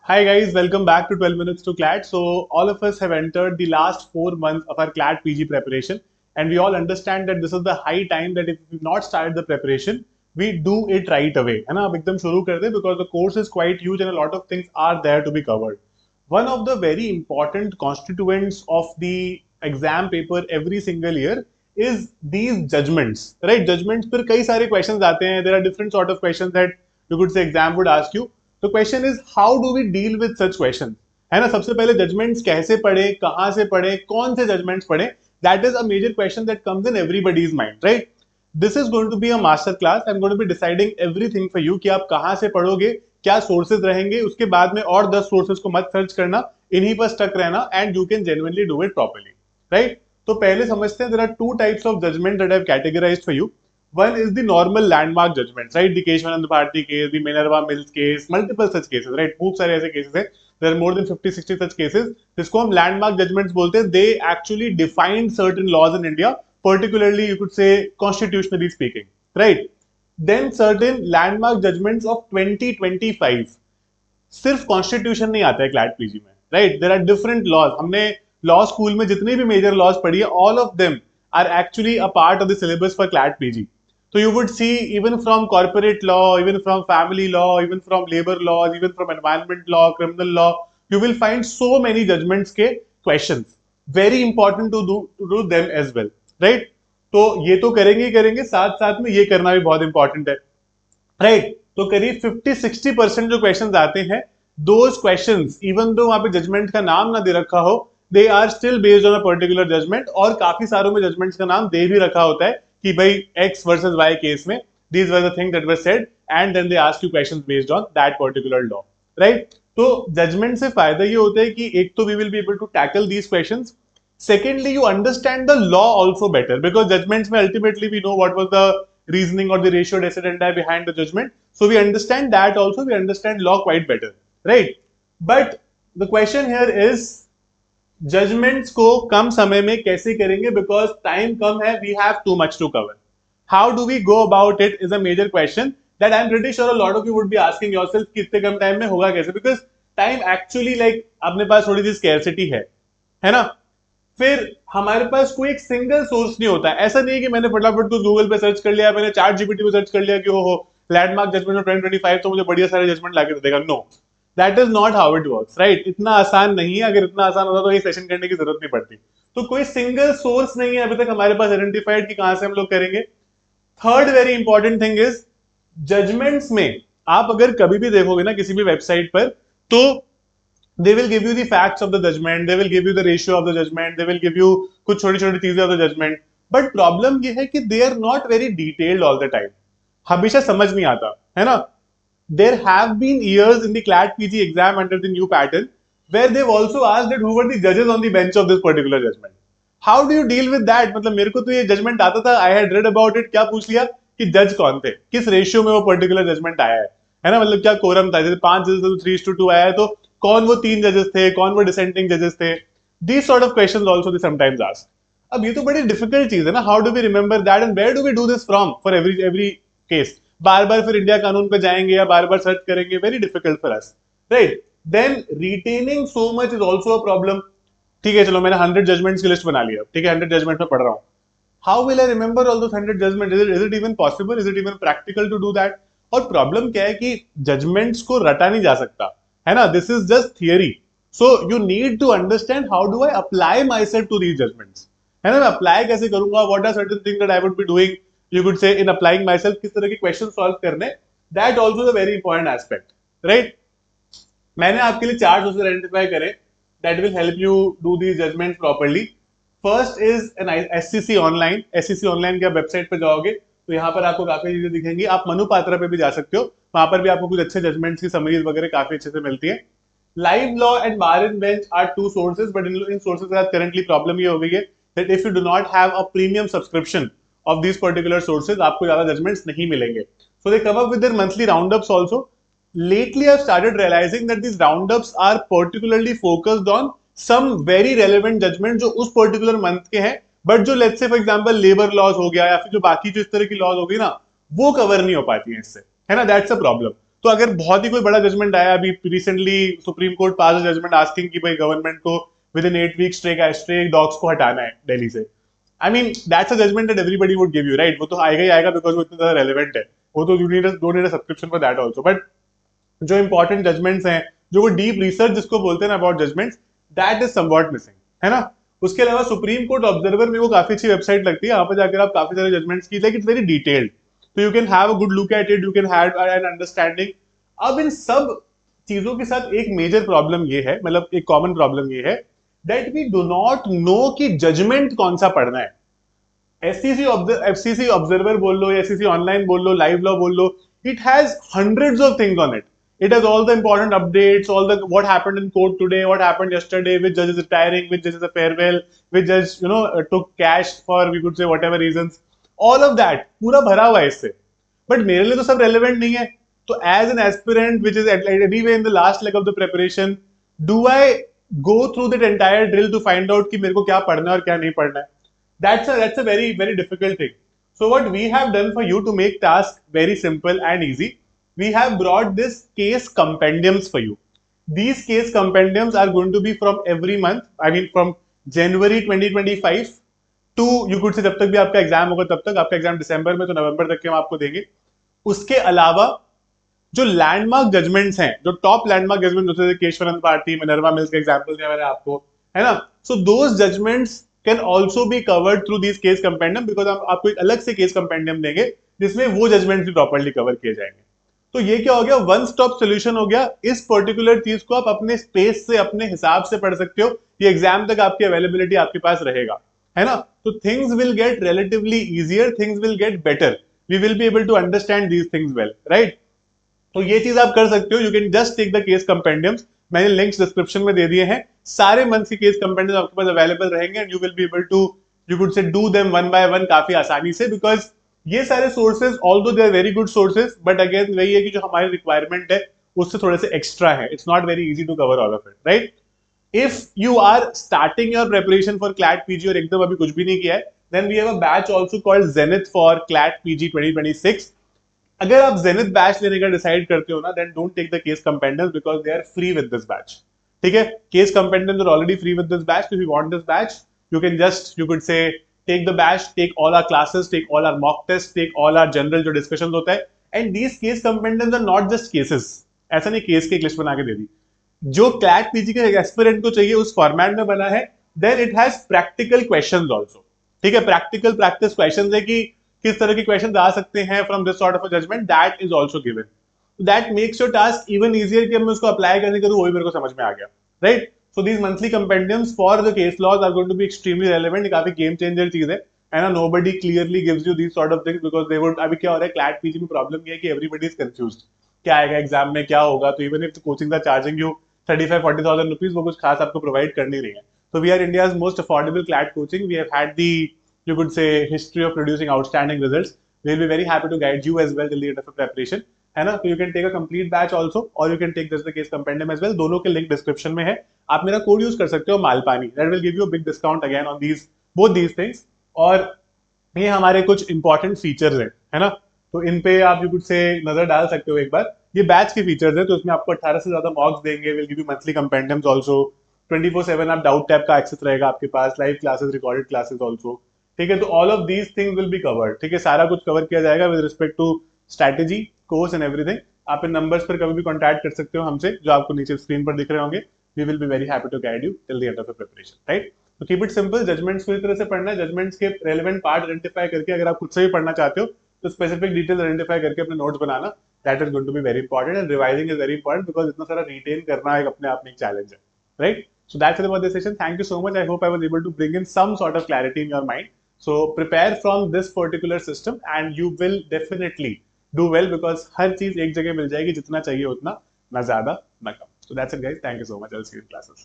Hi guys, welcome back to 12 Minutes to CLAT. So all of us have entered the last 4 months of our CLAT PG preparation, and we all understand that this is the high time that if we've not started the preparation, we do it right away. है ना? अब एकदम शुरू कर दे because the course is quite huge and a lot of things are there to be covered. One of the very important constituents of the exam paper every single year is these judgments, right? Judgments पर कई सारे questions आते हैं. There are different sort of questions that you could say exam would ask you. तो question is how do we deal with such question, है ना? सबसे पहले जजमेंट्स कैसे पढ़े, कहां से पढ़े, कौन से जजमेंट्स पढ़े, that is a major question that comes in everybody's mind, right? This is going to be a master class. I am going to be deciding everything for you कि आप कहां से पढ़ोगे, क्या सोर्सेज रहेंगे, उसके बाद में और 10 सोर्सेज को मत सर्च करना, इन्हीं पर स्टक रहना and you can genuinely do it properly, right? तो पहले समझते हैं, there are two types of judgment that I have categorised for you. One is the normal landmark judgments, right? The Keshwanand Bharti case, the Minerva Mills case, multiple such cases, right? खूब सारे ऐसे cases हैं. There are more than 50-60 such cases. जिसको हम landmark judgments बोलते हैं. They actually define certain laws in India, particularly you could say constitutionally speaking, right? Then certain landmark judgments of 2025. सिर्फ constitution नहीं आता है क्लैट पीजी में, right? There are different laws. हमने लॉ स्कूल में जितने भी मेजर लॉज पढ़ी है, all of them are actually a part of the syllabus for CLAT PG. So you would see even from corporate law, even from family law, even from labor laws, even from environment law, criminal law, you will find so many judgments के questions. Very important to do them as well, right? तो ये तो करेंगे ही करेंगे, साथ साथ में ये करना भी बहुत इंपॉर्टेंट है, राइट? तो करीब 50-60% जो क्वेश्चंस आते हैं, दोज क्वेश्चंस इवन दो वहां पे जजमेंट का नाम ना दे रखा हो, they are still based on a particular judgment. और काफी सारों में जजमेंट्स का नाम दे भी रखा होता है कि भाई एक्स वर्सेस वाई केस में these were the thing that were said and then they ask you questions based on that particular law, right? तो जजमेंट से फायदा ये होता है कि एक तो we will be able to tackle these questions. Secondly, you understand the law also better because judgments में ultimately we know what was the reasoning or the ratio decidendi behind the judgment. So we understand that also, we understand law quite better, right? But the question here is judgments को कम समय में कैसे करेंगे because time कम है, we have too much to cover. How do we go about it is a major question that I'm pretty sure a lot of you would be asking yourself कि इतने कम time में होगा कैसे, because time actually like अपने पास थोड़ी सी scarcity है ना? फिर हमारे पास कोई एक सिंगल सोर्स नहीं होता. ऐसा नहीं है कि मैंने फटाफट कुछ गूगल पे सर्च कर लिया, मैंने चैट जीपीटी पे सर्च कर लिया कि हो लैंडमार्क जजमेंट ऑफ 2025 तो मुझे बढ़िया सारे जजमेंट लाके दे देगा. No, that is not how it works, right? इतना आसान नहीं है. अगर इतना आसान होता तो ये सेशन करने की जरूरत नहीं पड़ती. तो कोई सिंगल सोर्स नहीं है अभी तक हमारे पास आइडेंटिफाइड कि कहां से हम लोग करेंगे. Third very important thing is judgments में आप अगर कभी भी देखोगे ना किसी भी वेबसाइट पर, तो they will give you the facts of the judgment, they will give you the ratio of the judgment, they will give you कुछ छोटी छोटी चीजें of the judgment. But problem ये है कि they are not very detailed all the time. हमेशा समझ नहीं आता, है ना? There have been years in the CLAT PG exam under the new pattern where they've also asked that who were the judges on the bench of this particular judgment. How do you deal with that? मतलब मेरे को तो ये judgment आता था, I had read about it, क्या पूछ लिया कि जज कौन थे, किस रेशियो में वो पर्टिकुलर जजमेंट आया है ना? मतलब क्या कोरम था, जैसे 5 जजेस तो 3:2 आया है, तो कौन वो 3 जजेस थे, कौन वो डिसेंटिंग जजेस थे? These sort of questions also they sometimes ask. अब ये तो बड़ी डिफिकल्ट चीज है ना. How do we remember that and where do we do this from for every case? बार बार फिर इंडिया कानून पे जाएंगे या बार बार सर्च करेंगे, very difficult for us, right? Then retaining so much is also a problem. ठीक है, चलो मैंने 100 जजमेंट्स की लिस्ट बना लिया, ठीक है, 100 जजमेंट में पढ़ रहा हूँ. How will I remember all those 100 judgment? Is it even possible, is it even practical to do that? और प्रॉब्लम क्या है कि जजमेंट्स को रटा नहीं जा सकता, है ना? This is just theory. So you need to understand how do I apply myself to these judgments. है ना? मैं अप्लाई कैसे करूंगा? What are certain things that I would be doing? You could say in applying myself, किस तरह के question solve करने. That also is a very important aspect, right? मैंने आपके लिए 4 सोर्सेज आइडेंटिफाई करे that will help you do these judgments properly. First is an SCC online. SCC online की आप वेबसाइट पे जाओगे तो यहाँ पर आपको काफी चीजें दिखेंगी. आप मनु पात्रा पे भी जा सकते हो, वहां पर भी आपको कुछ अच्छे जजमेंट्स की समरीज वगैरह काफी अच्छे से मिलती है. Live law and bar and bench are two sources, but in sources के साथ currently problem ये हो गई है that if you do not have a premium subscription of these particular sources, आपको ज्यादा judgments नहीं मिलेंगे. So they come up with their monthly roundups also. Lately, I've started realizing that these roundups are particularly focused on some very relevant judgment जो उस particular month के हैं, but जो let's say for example labor laws हो गया या फिर जो बाकी जो इस तरह की laws हो गई ना, वो cover नहीं हो पाती हैं इससे, है ना? That's a problem. तो अगर बहुत ही कोई बड़ा जजमेंट आया, अभी रिसेंटली सुप्रीम कोर्ट पास जजमेंट आस्किंग कि भाई गवर्नमेंट को within 8 week stray dogs को हटाना है दिल्ली से, I mean that's a judgment that everybody would give you, right? वो तो आएगा ही आएगा बिकॉज वो इतना ज्यादा रेलेवेंट है, वो तो you need a subscription for that also. But जो इंपॉर्टेंट जजमेंट्स हैं, जो वो डीप रिसर्च जिसको बोलते हैं ना about judgments, that is somewhat missing, है ना? उसके अलावा सुप्रीम कोर्ट ऑब्जर्वर में वो काफी अच्छी वेबसाइट लगती है, यहाँ पे जाकर आप काफी सारे जजमेंट्स की, लाइक इट्स वेरी डिटेल्ड, तो you can have a good look at it, you can have an understanding. अब इन सब चीजों के साथ एक मेजर प्रॉब्लम ये है, मतलब एक कॉमन प्रॉब्लम ये है, that we do not know कि जजमेंट कौन सा पढ़ना है। एफसीसी ऑब्जर्वर बोल लो, एससीसी ऑनलाइन बोल लो, लाइव लॉ बोल लो, it has hundreds of things on it. It has all the important updates, all the what happened in court today, what happened yesterday, which judge is retiring, which judge is a farewell, which judge took cash for, we could say, whatever reasons. All of that पूरा भरा हुआ है इससे, but मेरे लिए तो सब relevant नहीं है। तो as an aspirant, which is anyway in the last leg of the preparation, do I go through that entire drill to find out कि मेरे को क्या पढ़ना है और क्या नहीं पढ़ना है? That's a very very difficult thing. So what we have done for you to make task very simple and easy, we have brought this case compendiums for you. These case compendiums are going to be from every month, I mean from January 2025 to, you could say, जब तक भी आपका exam होगा तब तक, आपका exam दिसंबर में तो नवंबर तक के हम आपको देंगे। उसके अलावा जो लैंडमार्क जजमेंट्स हैं, जो टॉप लैंडमार्क जजमेंट, जैसे केशवानंद पार्टी, मिनर्वा मिल्स का एग्जाम्पल दिया मैंने आपको, है ना? So those judgments can also be covered through this case compendium, because हम आपको एक अलग से केस कंपेंडियम देंगे जिसमें वो जजमेंट भी प्रॉपर्ली कवर किए जाएंगे। तो ये क्या हो गया, वन स्टॉप सोल्यूशन हो गया। इस पर्टिकुलर चीज को आप अपने स्पेस से, अपने हिसाब से पढ़ सकते हो, ये एग्जाम तक आपकी अवेलेबिलिटी आपके पास रहेगा, है ना? तो things will get relatively easier, things will get better, we will be able to understand these things well, right? तो ये चीज आप कर सकते हो। You can just take the case compendiums, मैंने लिंक्स डिस्क्रिप्शन में दे दिए हैं। सारे मंथ के केस कंपेंडियम्स आपके पास अवेलेबल रहेंगे and you will be able to, you could say do them one by one काफी आसानी से, बिकॉज ये सारे sources although they are very good sources, but again वही है कि जो हमारी रिक्वायरमेंट है उससे थोड़े से एक्स्ट्रा है। It's not very easy to cover all of it, right? If you are starting your preparation for CLAT PG और एकदम अभी कुछ भी नहीं किया है, then we have a batch also called Zenith for CLAT PG 2026। अगर आप जेनिथ बैच लेने का डिसाइड करते हो ना, then don't take the case compendiums because they are free with this batch, ठीक है? Case compendiums are already free with this batch. If you want this batch, you can just, you could say, take the batch, take all our classes, take all our mock tests, take all our general जो discussions होता है, and these case compendiums are not just cases. ऐसा नहीं case की एक list बना के दे दी, जो क्लैट पीजी के एस्पिरेंट को चाहिए उस फॉर्मेट में बना है। Then it has practical questions also, ठीक है? प्रैक्टिकल प्रैक्टिस क्वेश्चंस है कि किस तरह के क्वेश्चंस आ सकते हैं from this sort of a judgment, that is also given. That makes your task even easier कि मैं उसको अप्लाई कैसे करूं, वो भी मेरे को समझ में आ गया, right? So these monthly compendiums for the case laws are going to be extremely relevant. ये काफी game changer चीज है, and nobody clearly gives you these sort of things because they would, अभी क्या हो रहा है क्लैट पीजी में प्रॉब्लम ये है कि everybody is confused, क्या आएगा एग्जाम में, क्या होगा। तो even if the coaching are charging you 35-40,000 rupees, वो कुछ खास आपको प्रोवाइड कर नहीं रही है। So we are India's most affordable CLAT coaching. We have had the, you could say, history of producing outstanding results. We will be very happy to guide you as well till the end of the preparation, है ना? तो you can take a complete batch also, or you can take just the case compendium as well. दोनों के link description में है। आप मेरा code use कर सकते हो Malpani, that will give you a big discount again on these both these things. और ये हमारे कुछ इंपॉर्टेंट फीचर्स हैं, है ना? तो इन पे आप यू कुड से नजर डाल सकते हो एक बार। ये बैच के फीचर्स हैं, तो इसमें आपको 18 से ज्यादा मॉक्स देंगे, will give you monthly compendiums also, 24/7 आप डाउट टैब का एक्सेस रहेगा आपके पास, live classes, recorded classes also, ठीक है? तो all of these things will be covered, ठीक है? सारा कुछ कवर किया जाएगा with respect to strategy, course and everything. आप इन नंबर्स पर कभी भी कॉन्टैक्ट कर सकते हो हमसे, जो आपको नीचे स्क्रीन पर दिख रहे होंगे। We will be very happy to guide you till the end of the preparation, right? So keep it simple. Judgments को इस तरह से पढ़ना है, judgments के relevant part identify करके, अगर आप खुद से भी पढ़ना चाहते हो तो specific details identify करके अपने notes banana, that is going to be very important, and revising is very important because इतना सारा retain करना एक अपने आप में एक challenge है, right? So that's it about this session. Thank you so much. I hope I was able to bring in some sort of clarity in your mind. So prepare from this particular system and you will definitely do well because हर चीज एक जगह मिल जाएगी, जितना चाहिए उतना, ना ज्यादा ना कम. So that's it guys. Thank you so much. I'll see you in classes.